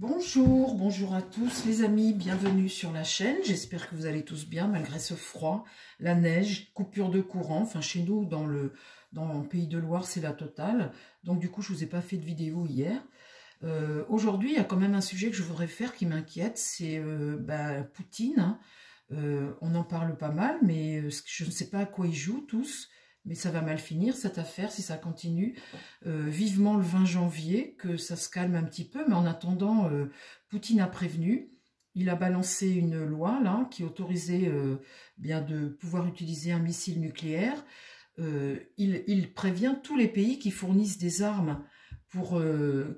Bonjour, bonjour à tous les amis, bienvenue sur la chaîne. J'espère que vous allez tous bien malgré ce froid, la neige, coupure de courant. Enfin chez nous dans le Pays de Loire c'est la totale. Donc du coup je vous ai pas fait de vidéo hier. Aujourd'hui il y a quand même un sujet que je voudrais faire qui m'inquiète, c'est Poutine. Hein. On en parle pas mal mais je ne sais pas à quoi ils jouent tous. Mais ça va mal finir cette affaire si ça continue. Vivement le 20 janvier, que ça se calme un petit peu. Mais en attendant, Poutine a prévenu. Il a balancé une loi là qui autorisait bien de pouvoir utiliser un missile nucléaire. Il prévient tous les pays qui fournissent des armes pour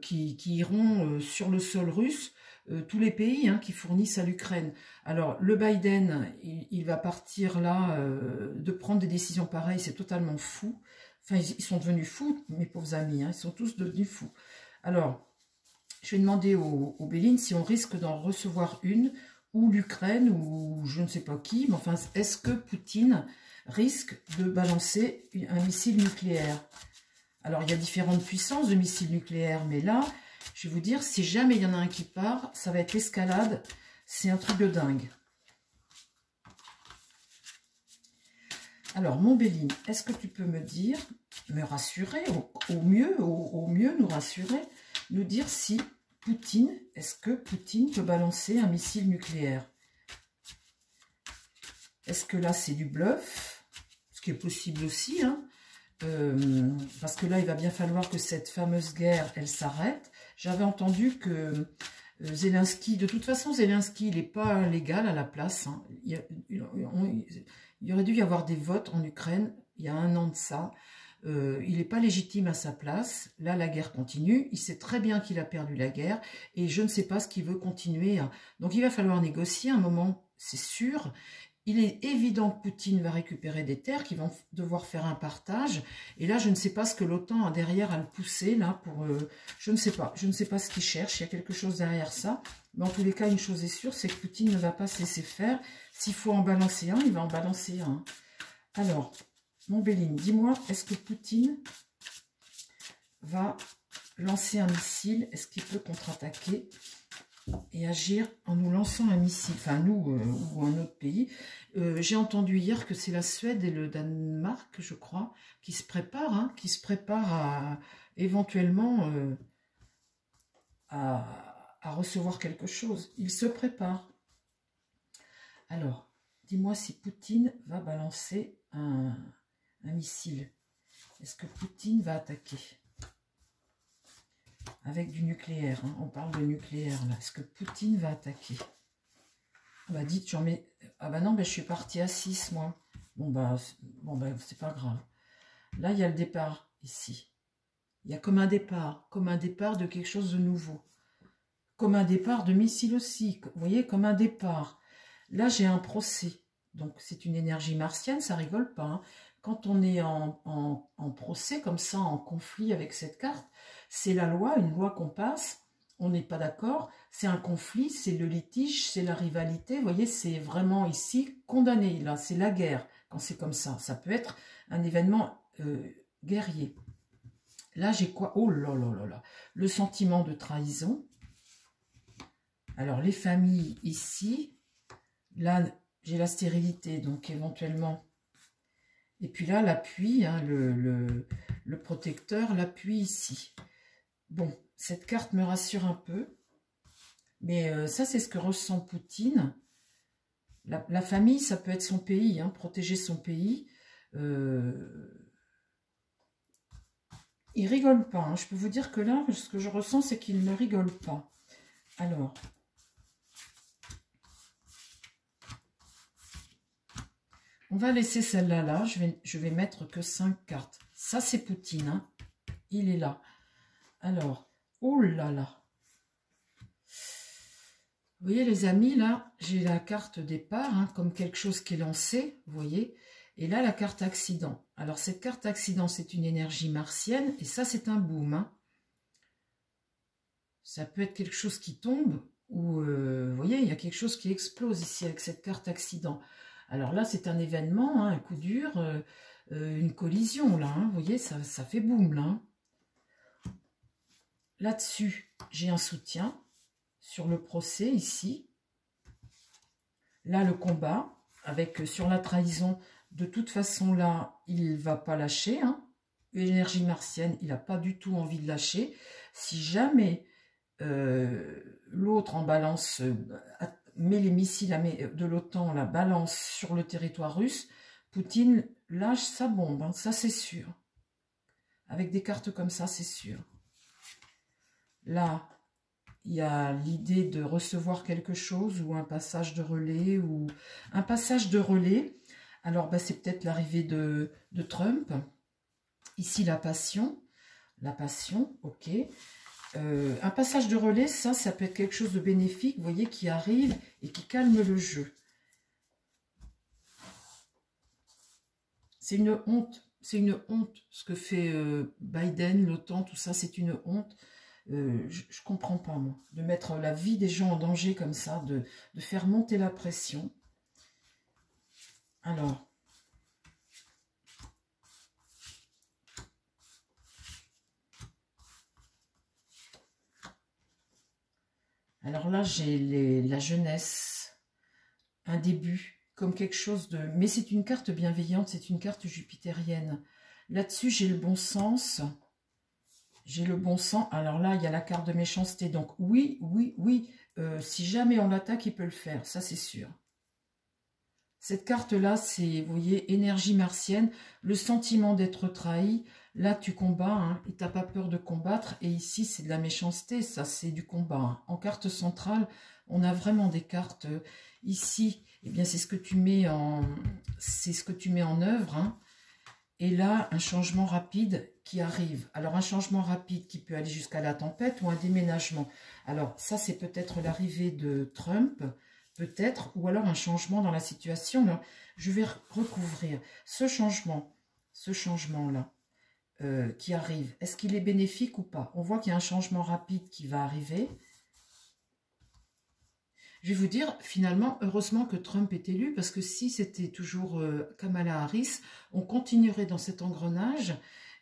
qui iront sur le sol russe. Tous les pays qui fournissent à l'Ukraine. Alors, le Biden, il va partir là, de prendre des décisions pareilles, c'est totalement fou. Enfin, ils sont devenus fous, mes pauvres amis, ils sont tous devenus fous. Alors, je vais demander au Béline si on risque d'en recevoir une, ou l'Ukraine, ou je ne sais pas qui, mais enfin, est-ce que Poutine risque de balancer un missile nucléaire? Alors, il y a différentes puissances de missiles nucléaires, mais là, je vais vous dire, si jamais il y en a un qui part, ça va être l'escalade. C'est un truc de dingue. Alors, mon Béline, est-ce que tu peux me dire, me rassurer, au mieux nous rassurer, nous dire si Poutine, est-ce que Poutine peut balancer un missile nucléaire? Est-ce que là, c'est du bluff? Ce qui est possible aussi, hein. Parce que là, il va bien falloir que cette fameuse guerre, elle s'arrête. J'avais entendu que Zelensky, de toute façon, Zelensky, il n'est pas légal à la place. Hein. Il aurait dû y avoir des votes en Ukraine, il y a 1 an de ça. Il n'est pas légitime à sa place. Là, la guerre continue. Il sait très bien qu'il a perdu la guerre. Et je ne sais pas ce qu'il veut continuer. Donc, il va falloir négocier un moment, c'est sûr. Il est évident que Poutine va récupérer des terres, qu'ils vont devoir faire un partage. Et là, je ne sais pas ce que l'OTAN a derrière à le pousser, là, pour... je ne sais pas ce qu'il cherche, il y a quelque chose derrière ça. Mais en tous les cas, une chose est sûre, c'est que Poutine ne va pas se laisser faire. S'il faut en balancer un, il va en balancer un. Alors, mon Béline, dis-moi, est-ce que Poutine va lancer un missile? Est-ce qu'il peut contre-attaquer et agir en nous lançant un missile, enfin nous ou un autre pays. J'ai entendu hier que c'est la Suède et le Danemark, je crois, qui se préparent, à éventuellement à recevoir quelque chose. Ils se préparent. Alors, dis-moi si Poutine va balancer un missile. Est-ce que Poutine va attaquer ? Avec du nucléaire, on parle de nucléaire là. Est-ce que Poutine va attaquer? Ah bah dites, j'en mets... Ah bah non, je suis partie à 6 moi. Bon bah c'est pas grave. Là, il y a le départ, ici. Il y a comme un départ de quelque chose de nouveau. Comme un départ de missile aussi, vous voyez, comme un départ. Là, j'ai un procès. Donc, c'est une énergie martienne, ça rigole pas. Hein. Quand on est en procès, comme ça, en conflit avec cette carte, c'est la loi, une loi qu'on passe, on n'est pas d'accord, c'est un conflit, c'est le litige, c'est la rivalité, vous voyez, c'est vraiment ici condamné, là, c'est la guerre, quand c'est comme ça. Ça peut être un événement guerrier. Là, j'ai quoi? Oh là là là là, le sentiment de trahison. Alors, les familles ici, là, j'ai la stérilité, donc éventuellement... Et puis là, l'appui, le protecteur, l'appui ici. Bon, cette carte me rassure un peu. Mais ça, c'est ce que ressent Poutine. La famille, ça peut être son pays, protéger son pays. Il rigole pas. Je peux vous dire que là, ce que je ressens, c'est qu'il ne rigole pas. Alors... On va laisser celle-là, là. Je vais mettre que 5 cartes. Ça, c'est Poutine. Il est là. Alors, oh là là. Vous voyez, les amis, là, j'ai la carte départ, comme quelque chose qui est lancé, vous voyez. Et là, la carte accident. Alors, cette carte accident, c'est une énergie martienne. Et ça, c'est un boom. Ça peut être quelque chose qui tombe. Ou, vous voyez, il y a quelque chose qui explose ici avec cette carte accident. Alors là, c'est un événement, un coup dur, une collision, là. Vous voyez, ça fait boum, là. Là-dessus, j'ai un soutien. sur le procès ici. Là, le combat, avec sur la trahison, de toute façon, là, il ne va pas lâcher. Hein. L'énergie martienne, il n'a pas du tout envie de lâcher. Si jamais l'autre en balance, met les missiles de l'OTAN, la balance sur le territoire russe, Poutine lâche sa bombe, hein, ça c'est sûr. Avec des cartes comme ça, c'est sûr. Là, il y a l'idée de recevoir quelque chose ou un passage de relais. Ou un passage de relais, alors bah, c'est peut-être l'arrivée de Trump. Ici, la passion, ok. Un passage de relais, ça peut être quelque chose de bénéfique, vous voyez, qui arrive et qui calme le jeu. C'est une honte, ce que fait Biden, l'OTAN, tout ça, c'est une honte. Je ne comprends pas, moi, de mettre la vie des gens en danger comme ça, de faire monter la pression. Alors, là, j'ai la jeunesse, un début, comme quelque chose de... Mais c'est une carte bienveillante, c'est une carte jupitérienne. Là-dessus, j'ai le bon sens. J'ai le bon sens. Alors là, il y a la carte de méchanceté. Donc oui, si jamais on l'attaque, il peut le faire. Ça, c'est sûr. Cette carte-là, c'est, vous voyez, énergie martienne. Le sentiment d'être trahi. Là, tu combats. Hein, et tu n'as pas peur de combattre. Et ici, c'est de la méchanceté. Ça, c'est du combat. Hein. En carte centrale, on a vraiment des cartes. Ici, eh bien, c'est ce que tu mets en... C'est ce que tu mets en œuvre. Hein. Et là, un changement rapide qui arrive. Alors, un changement rapide qui peut aller jusqu'à la tempête ou un déménagement. Alors, ça, c'est peut-être l'arrivée de Trump, peut-être, ou alors un changement dans la situation. Là, je vais recouvrir ce changement-là qui arrive. Est-ce qu'il est bénéfique ou pas? On voit qu'il y a un changement rapide qui va arriver. Je vais vous dire, finalement, heureusement que Trump est élu, parce que si c'était toujours Kamala Harris, on continuerait dans cet engrenage.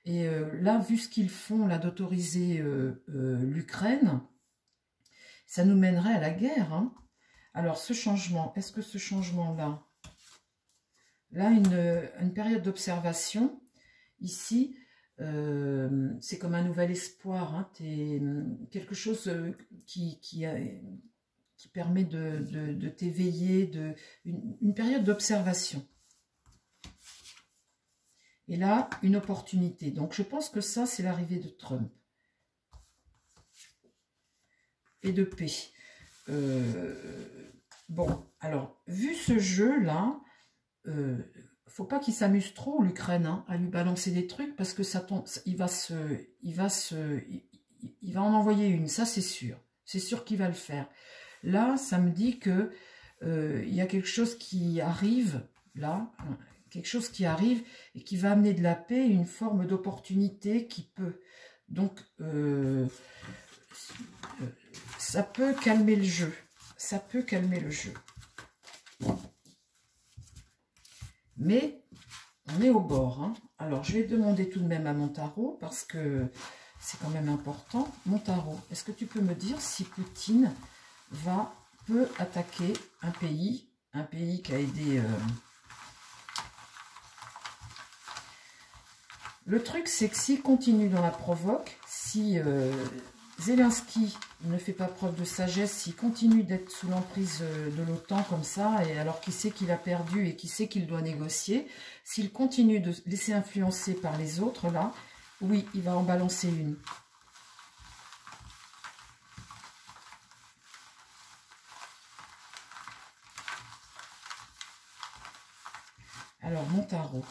Et là, vu ce qu'ils font, là, d'autoriser l'Ukraine, ça nous mènerait à la guerre. Hein. Alors, ce changement, est-ce que ce changement-là, là, une période d'observation, ici, c'est comme un nouvel espoir. Hein, quelque chose qui permet de t'éveiller, une période d'observation. Et là, une opportunité. Donc, je pense que ça, c'est l'arrivée de Trump. Et de paix. Bon, alors, vu ce jeu-là, faut pas qu'il s'amuse trop, l'Ukraine, hein, à lui balancer des trucs, parce que ça tombe, il va en envoyer une, ça c'est sûr. C'est sûr qu'il va le faire. Là, ça me dit que il y a quelque chose qui arrive, là, quelque chose qui arrive et qui va amener de la paix, une forme d'opportunité qui peut. Donc, ça peut calmer le jeu. Ça peut calmer le jeu. Mais, on est au bord. Hein. Alors, je vais demander tout de même à mon tarot, parce que c'est quand même important. Mon tarot, est-ce que tu peux me dire si Poutine peut attaquer un pays qui a aidé... Le truc, c'est que s'il continue dans la provoque, si Zelensky ne fait pas preuve de sagesse, s'il continue d'être sous l'emprise de l'OTAN comme ça, et alors qu'il sait qu'il a perdu et qu'il sait qu'il doit négocier, s'il continue de se laisser influencer par les autres, là, oui, il va en balancer une. Alors, mon tarot.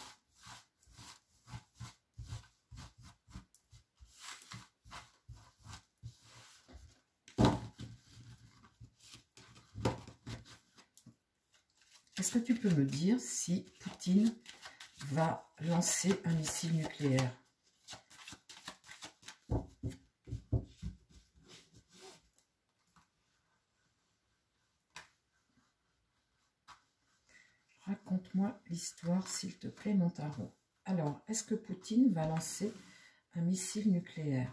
Est-ce que tu peux me dire si Poutine va lancer un missile nucléaire? Raconte-moi l'histoire, s'il te plaît, mon tarot. Alors, est-ce que Poutine va lancer un missile nucléaire?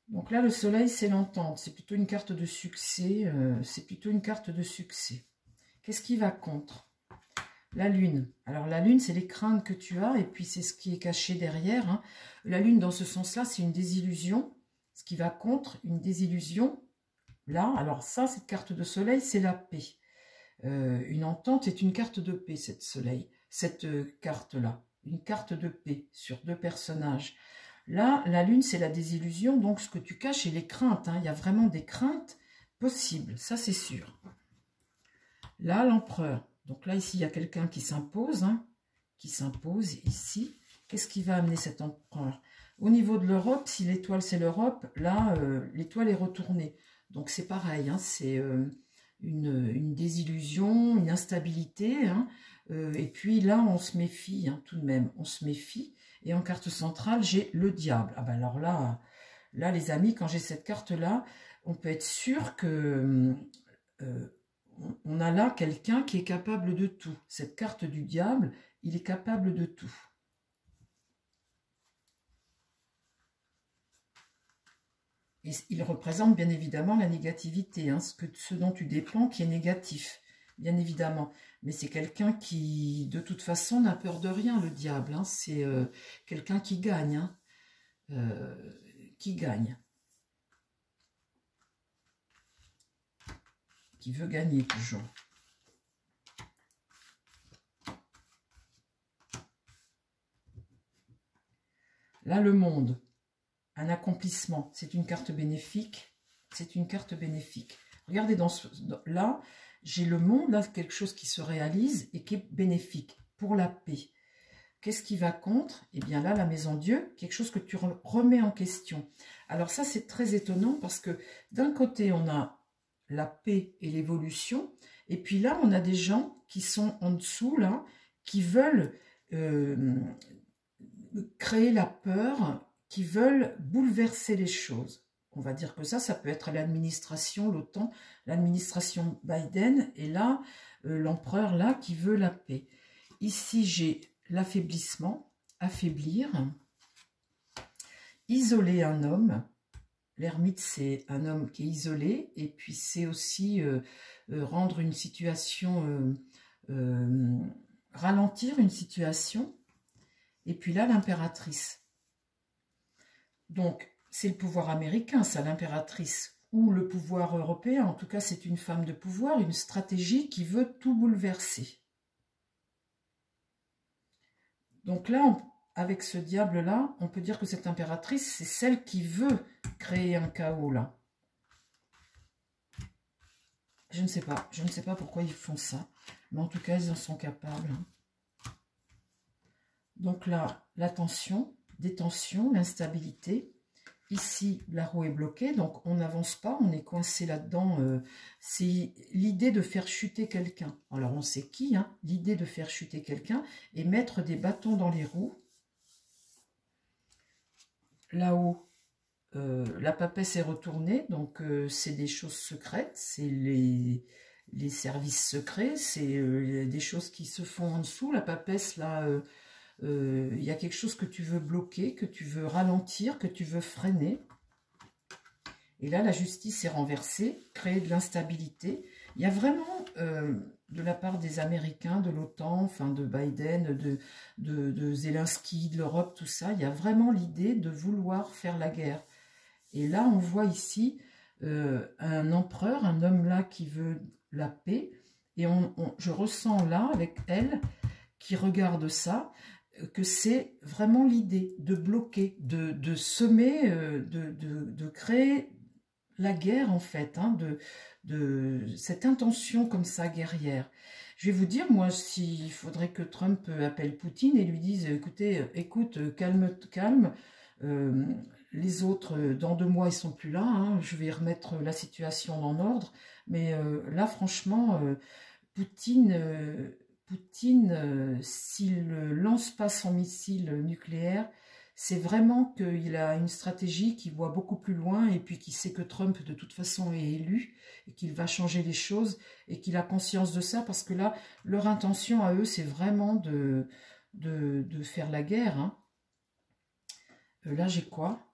Donc là, le soleil, c'est l'entente. C'est plutôt une carte de succès. C'est plutôt une carte de succès. Qu'est-ce qui va contre? La lune. Alors la lune, c'est les craintes que tu as et puis c'est ce qui est caché derrière. Hein. La lune, dans ce sens-là, c'est une désillusion. Ce qui va contre, une désillusion. Là, alors ça, cette carte de soleil, c'est la paix. Une entente est une carte de paix, cette carte-là. Une carte de paix sur deux personnages. Là, la lune, c'est la désillusion, donc ce que tu caches, c'est les craintes. Hein. Il y a vraiment des craintes possibles, ça c'est sûr. Là, l'empereur. Donc là, ici, il y a quelqu'un qui s'impose, hein, qui s'impose ici. Qu'est-ce qui va amener cet empereur? Au niveau de l'Europe, si l'étoile, c'est l'Europe, là, l'étoile est retournée. Donc c'est pareil, hein, c'est une désillusion, une instabilité. Hein, et puis là, on se méfie, hein, tout de même, on se méfie. Et en carte centrale, j'ai le diable. Ah ben alors là, les amis, quand j'ai cette carte-là, on peut être sûr que on a là quelqu'un qui est capable de tout. Cette carte du diable, il est capable de tout. Et il représente bien évidemment la négativité, hein, ce dont tu dépends qui est négatif, bien évidemment. Mais c'est quelqu'un qui, de toute façon, n'a peur de rien, le diable. Hein. C'est quelqu'un qui gagne. Hein. Qui gagne. Qui veut gagner toujours. Là, le monde. Un accomplissement. C'est une carte bénéfique. C'est une carte bénéfique. Regardez, là, j'ai le monde, là, quelque chose qui se réalise et qui est bénéfique pour la paix. Qu'est-ce qui va contre? Eh bien là, la maison Dieu, quelque chose que tu remets en question. Alors ça, c'est très étonnant parce que d'un côté, on a la paix et l'évolution. Et puis là, on a des gens qui sont en dessous, là, qui veulent créer la peur, qui veulent bouleverser les choses. On va dire que ça peut être l'administration, l'OTAN, l'administration Biden, et là, l'empereur, là, qui veut la paix. Ici, j'ai l'affaiblissement, affaiblir, isoler un homme. L'ermite, c'est un homme qui est isolé, et puis c'est aussi rendre une situation, ralentir une situation. Et puis là, l'impératrice. Donc, c'est le pouvoir américain, ça, l'impératrice, ou le pouvoir européen. En tout cas, c'est une femme de pouvoir, une stratégie qui veut tout bouleverser. Donc là, avec ce diable-là, on peut dire que cette impératrice, c'est celle qui veut créer un chaos, là. Je ne sais pas pourquoi ils font ça, mais en tout cas, ils en sont capables. Donc là, la tension, détention, l'instabilité. Ici, la roue est bloquée, donc on n'avance pas, on est coincé là-dedans. C'est l'idée de faire chuter quelqu'un. Alors, on sait qui, hein, l'idée de faire chuter quelqu'un et mettre des bâtons dans les roues. Là-haut, la papesse est retournée, donc c'est des choses secrètes, c'est les services secrets, c'est des choses qui se font en dessous. La papesse, là... il y a quelque chose que tu veux bloquer, que tu veux ralentir, que tu veux freiner. Et là, la justice est renversée, créer de l'instabilité. Il y a vraiment, de la part des Américains, de l'OTAN, enfin de Biden, de Zelensky, de l'Europe, tout ça, il y a vraiment l'idée de vouloir faire la guerre. Et là, on voit ici un empereur, un homme là qui veut la paix. Et je ressens là, avec elle, qui regarde ça, que c'est vraiment l'idée de bloquer, de semer, de créer la guerre en fait, hein, de cette intention comme ça guerrière. Je vais vous dire, moi, s'il faudrait que Trump appelle Poutine et lui dise, écoute, calme, les autres, dans 2 mois, ils sont plus là, hein, je vais remettre la situation en ordre, mais là, franchement, Poutine, s'il ne lance pas son missile nucléaire, c'est vraiment qu'il a une stratégie qui voit beaucoup plus loin et puis qui sait que Trump, de toute façon, est élu et qu'il va changer les choses et qu'il a conscience de ça parce que là, leur intention à eux, c'est vraiment de faire la guerre. Hein. Là, j'ai quoi?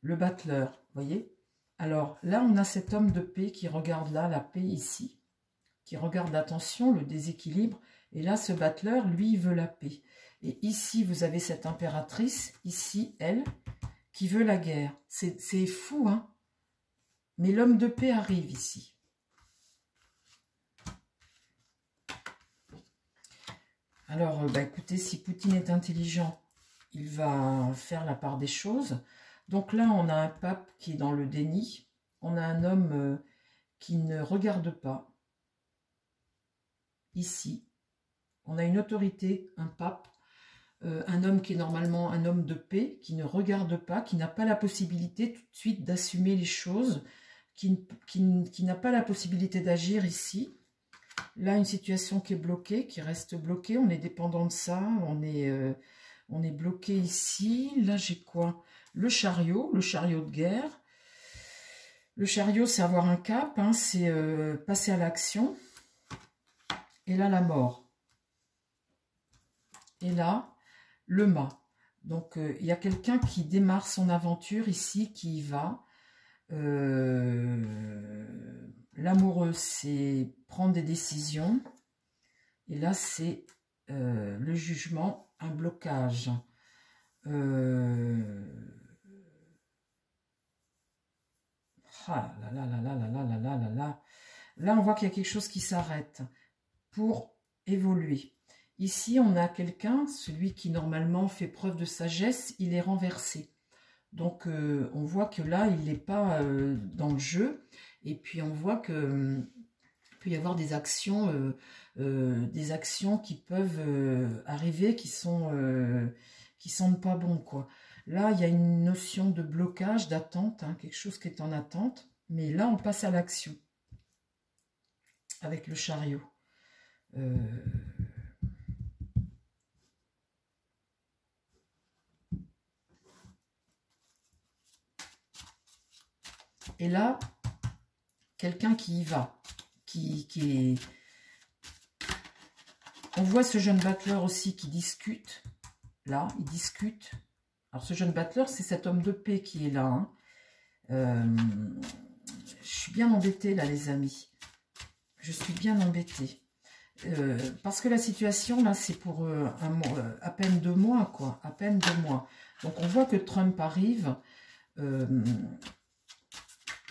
le battleur, vous voyez. Alors là, on a cet homme de paix qui regarde là, la paix ici, qui regarde la tension, le déséquilibre. Et là, ce battleur, lui, il veut la paix. Et ici, vous avez cette impératrice, ici, elle, qui veut la guerre. C'est fou, hein. Mais l'homme de paix arrive ici. Alors, bah, écoutez, si Poutine est intelligent, il va faire la part des choses. Donc là, on a un pape qui est dans le déni. On a un homme qui ne regarde pas. Ici, on a une autorité, un pape, un homme qui est normalement un homme de paix, qui ne regarde pas, qui n'a pas la possibilité tout de suite d'assumer les choses, qui n'a pas la possibilité d'agir ici. Là, une situation qui est bloquée, qui reste bloquée, on est dépendant de ça, on est bloqué ici. Là, j'ai quoi? Le chariot de guerre. Le chariot, c'est avoir un cap, hein, c'est passer à l'action. Et là, la mort. Et là, le mât. Donc, il y a quelqu'un qui démarre son aventure ici, qui y va. L'amoureux, c'est prendre des décisions. Et là, c'est le jugement, un blocage. Ah là là là là là là là là là là. Là, on voit qu'il y a quelque chose qui s'arrête pour évoluer. Ici, on a quelqu'un, celui qui normalement fait preuve de sagesse, il est renversé. Donc, on voit que là, il n'est pas dans le jeu. Et puis, on voit que peut y avoir des actions qui peuvent arriver, qui sont pas bons, quoi. Là, il y a une notion de blocage, d'attente, hein, quelque chose qui est en attente. Mais là, on passe à l'action avec le chariot. Et là, quelqu'un qui y va, qui est... On voit ce jeune battleur aussi qui discute. Là, il discute. Alors, ce jeune battleur, c'est cet homme de paix qui est là. Hein. Je suis bien embêtée, là, les amis. Je suis bien embêtée. Parce que la situation, là, c'est pour à peine 2 mois, quoi. À peine 2 mois. Donc, on voit que Trump arrive.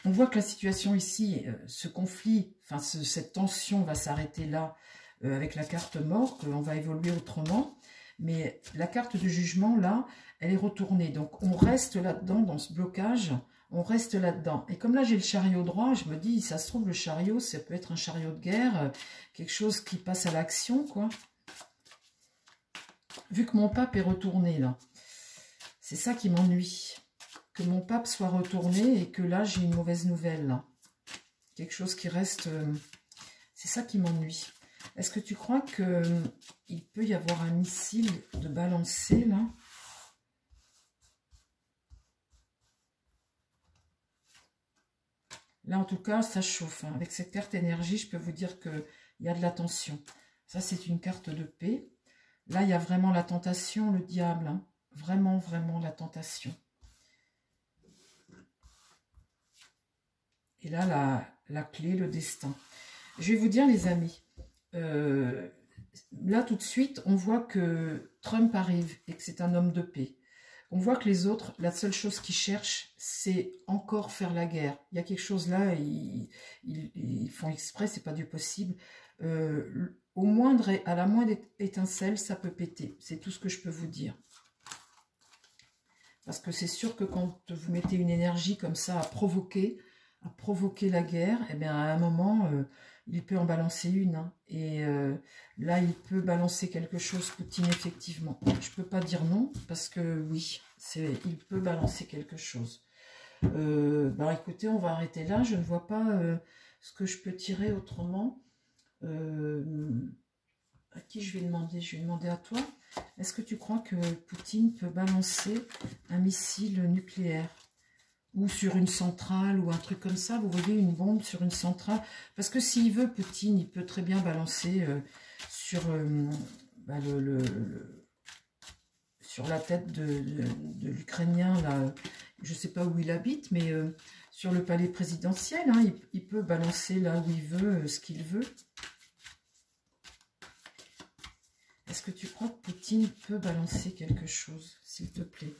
On voit que la situation ici, ce conflit, enfin, cette tension va s'arrêter là, avec la carte mort, qu'on va évoluer autrement. Mais la carte du jugement, là, elle est retournée. Donc, on reste là-dedans, dans ce blocage, on reste là-dedans. Et comme là, j'ai le chariot droit, je me dis, ça se trouve, le chariot, ça peut être un chariot de guerre, quelque chose qui passe à l'action, quoi. Vu que mon pape est retourné, là, c'est ça qui m'ennuie. Que mon pape soit retourné et que là, j'ai une mauvaise nouvelle, là. Quelque chose qui reste... c'est ça qui m'ennuie. Est-ce que tu crois qu'il peut y avoir un missile de balancer, là? Là, en tout cas, ça chauffe. Hein. Avec cette carte énergie, je peux vous dire qu'il y a de la tension. Ça, c'est une carte de paix. Là, il y a vraiment la tentation, le diable. Hein. Vraiment, vraiment la tentation. Et là, la clé, le destin. Je vais vous dire, les amis, là, tout de suite, on voit que Trump arrive et que c'est un homme de paix. On voit que les autres, la seule chose qu'ils cherchent, c'est encore faire la guerre. Il y a quelque chose là, ils font exprès, c'est pas du possible. À la moindre étincelle, ça peut péter. C'est tout ce que je peux vous dire. Parce que c'est sûr que quand vous mettez une énergie comme ça à provoquer la guerre, eh bien à un moment, il peut en balancer une. Hein. Et là, il peut balancer quelque chose, Poutine, effectivement. Je ne peux pas dire non, parce que oui, il peut balancer quelque chose. Bah, écoutez, on va arrêter là. Je ne vois pas ce que je peux tirer autrement. À qui je vais demander? Je vais demander à toi. Est-ce que tu crois que Poutine peut balancer un missile nucléaire? Ou sur une centrale, ou un truc comme ça, vous voyez, une bombe sur une centrale. Parce que s'il veut, Poutine, il peut très bien balancer sur sur la tête de l'Ukrainien, là, je ne sais pas où il habite, mais sur le palais présidentiel, hein, il peut balancer là où il veut, ce qu'il veut. Est-ce que tu crois que Poutine peut balancer quelque chose, s'il te plaît?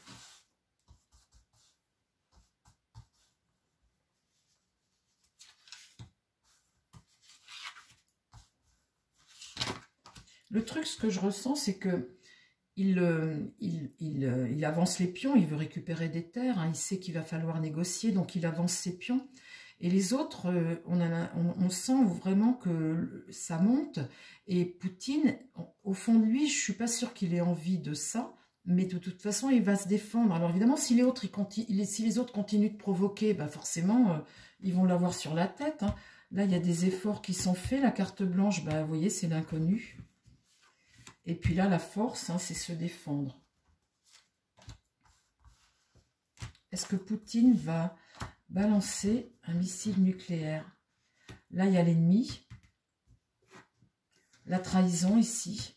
Le truc, ce que je ressens, c'est que il avance les pions, il veut récupérer des terres, hein, il sait qu'il va falloir négocier, donc il avance ses pions. Et les autres, on sent vraiment que ça monte. Et Poutine, au fond de lui, je ne suis pas sûre qu'il ait envie de ça, mais de toute façon, il va se défendre. Alors évidemment, si les autres, continuent de provoquer, bah forcément, ils vont l'avoir sur la tête. Hein. Là, il y a des efforts qui sont faits. La carte blanche, bah, vous voyez, c'est l'inconnu. Et puis là, la force, hein, c'est se défendre. Est-ce que Poutine va balancer un missile nucléaire? Là, il y a l'ennemi. La trahison ici.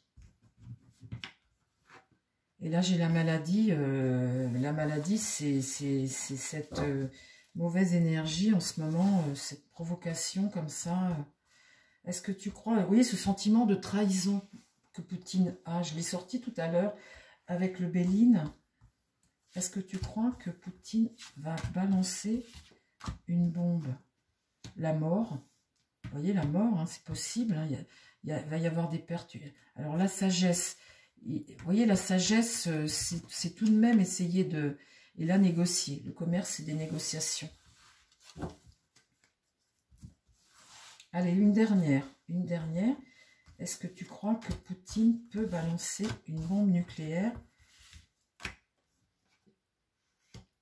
Et là, j'ai la maladie. La maladie, c'est cette mauvaise énergie en ce moment, cette provocation comme ça. Est-ce que tu crois, vous voyez, ce sentiment de trahison que Poutine a, je l'ai sorti tout à l'heure avec le Béline. Est-ce que tu crois que Poutine va balancer une bombe? La mort, vous voyez la mort, hein, c'est possible, hein, il va y avoir des pertes. Alors la sagesse, vous voyez la sagesse, c'est tout de même essayer de... Et là, négocier. Le commerce, c'est des négociations. Allez, une dernière. Une dernière. Est-ce que tu crois que Poutine peut balancer une bombe nucléaire?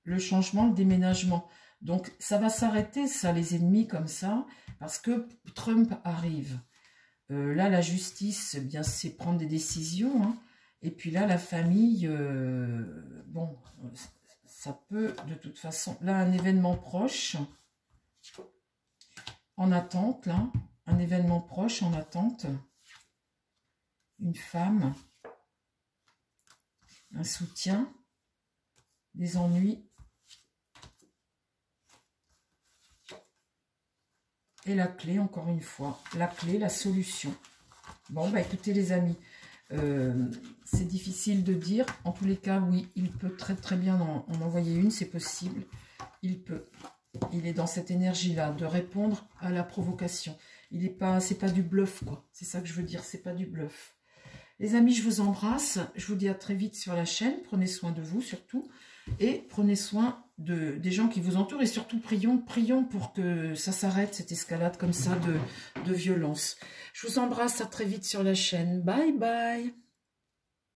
Le changement, le déménagement. Donc, ça va s'arrêter, ça, les ennemis, comme ça, parce que Trump arrive. Là, la justice, eh bien, c'est prendre des décisions. Hein. Et puis là, la famille, bon, ça peut, de toute façon... Là, un événement proche, en attente, là. Un événement proche, en attente. Une femme, un soutien, des ennuis et la clé, encore une fois, la clé, la solution. Bon, bah écoutez les amis, c'est difficile de dire, en tous les cas, oui, il peut très très bien en envoyer une, c'est possible, il peut, il est dans cette énergie-là, de répondre à la provocation, il n'est pas, c'est pas du bluff, quoi, c'est ça que je veux dire, c'est pas du bluff. Les amis, je vous embrasse. Je vous dis à très vite sur la chaîne. Prenez soin de vous surtout. Et prenez soin des gens qui vous entourent. Et surtout, prions pour que ça s'arrête, cette escalade comme ça de violence. Je vous embrasse à très vite sur la chaîne. Bye bye.